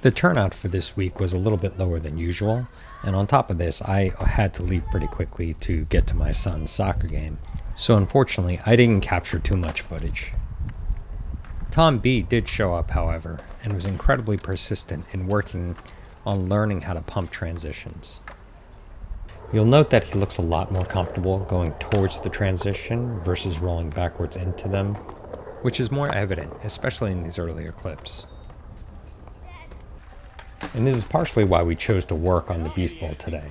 The turnout for this week was a little bit lower than usual, and on top of this, I had to leave pretty quickly to get to my son's soccer game. So unfortunately, I didn't capture too much footage. Tom B did show up, however, and was incredibly persistent in working on learning how to pump transitions. You'll note that he looks a lot more comfortable going towards the transition versus rolling backwards into them, which is more evident, especially in these earlier clips. And this is partially why we chose to work on the Beast Ball today.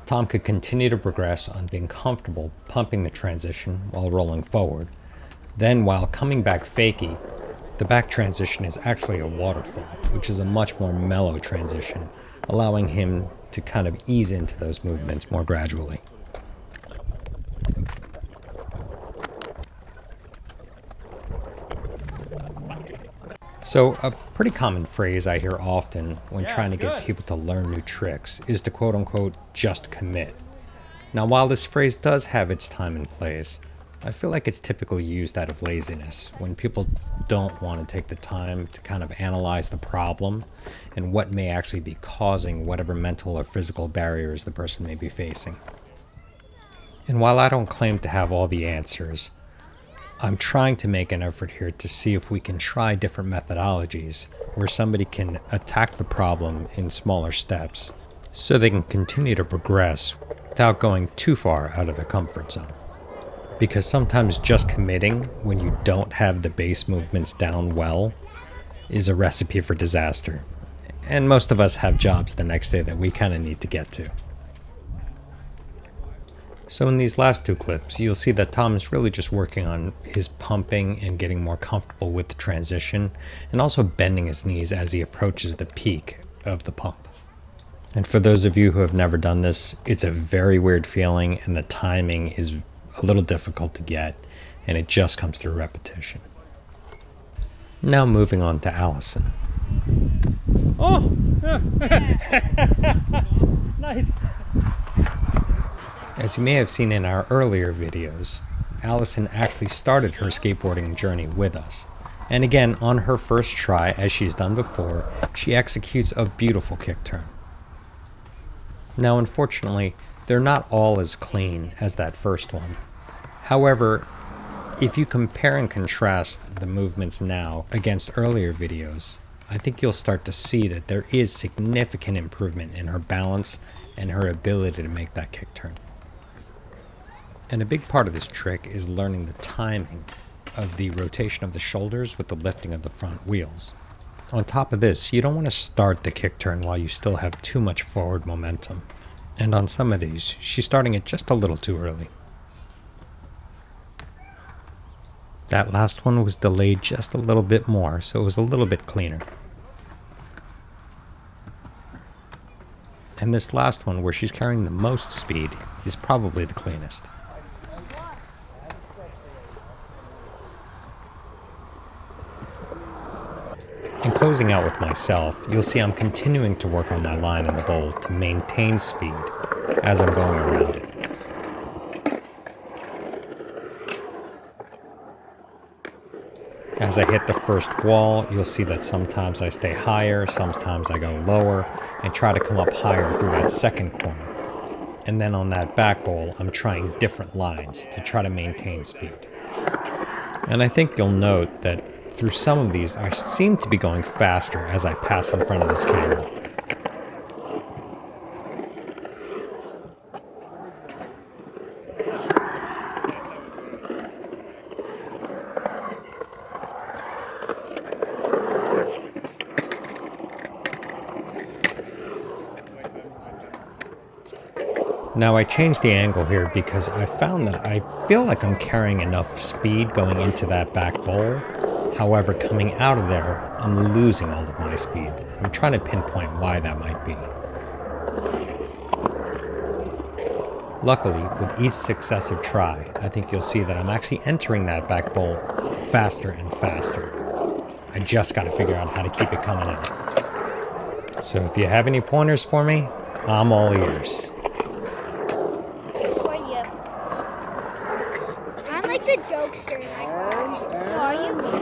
Tom could continue to progress on being comfortable pumping the transition while rolling forward. Then while coming back fakie, the back transition is actually a waterfall, which is a much more mellow transition, allowing him to kind of ease into those movements more gradually. So a pretty common phrase I hear often when trying to get people to learn new tricks is to quote-unquote just commit. Now while this phrase does have its time and place, I feel like it's typically used out of laziness when people don't want to take the time to kind of analyze the problem and what may actually be causing whatever mental or physical barriers the person may be facing. And while I don't claim to have all the answers, I'm trying to make an effort here to see if we can try different methodologies where somebody can attack the problem in smaller steps so they can continue to progress without going too far out of their comfort zone. Because sometimes just committing when you don't have the base movements down well is a recipe for disaster. And most of us have jobs the next day that we kind of need to get to. So in these last two clips, you'll see that Tom is really just working on his pumping and getting more comfortable with the transition, and also bending his knees as he approaches the peak of the pump. And for those of you who have never done this, it's a very weird feeling, and the timing is a little difficult to get, and it just comes through repetition. Now moving on to Allison. Oh! Nice! As you may have seen in our earlier videos, Allison actually started her skateboarding journey with us. And again, on her first try, as she's done before, she executes a beautiful kick turn. Now unfortunately, they're not all as clean as that first one. However, if you compare and contrast the movements now against earlier videos, I think you'll start to see that there is significant improvement in her balance and her ability to make that kick turn. And a big part of this trick is learning the timing of the rotation of the shoulders with the lifting of the front wheels. On top of this, you don't want to start the kick turn while you still have too much forward momentum. And on some of these, she's starting it just a little too early. That last one was delayed just a little bit more, so it was a little bit cleaner. And this last one, where she's carrying the most speed, is probably the cleanest. In closing out with myself, you'll see I'm continuing to work on my line in the bowl to maintain speed as I'm going around it. As I hit the first wall, you'll see that sometimes I stay higher, sometimes I go lower, and try to come up higher through that second corner. And then on that back bowl, I'm trying different lines to try to maintain speed. And I think you'll note that through some of these, I seem to be going faster as I pass in front of this camera. Now I changed the angle here because I found that I feel like I'm carrying enough speed going into that back bowl. However, coming out of there, I'm losing all of my speed. I'm trying to pinpoint why that might be. Luckily, with each successive try, I think you'll see that I'm actually entering that back bowl faster and faster. I just got to figure out how to keep it coming out. So if you have any pointers for me, I'm all ears. I'm like the jokester in my class. Oh, are you?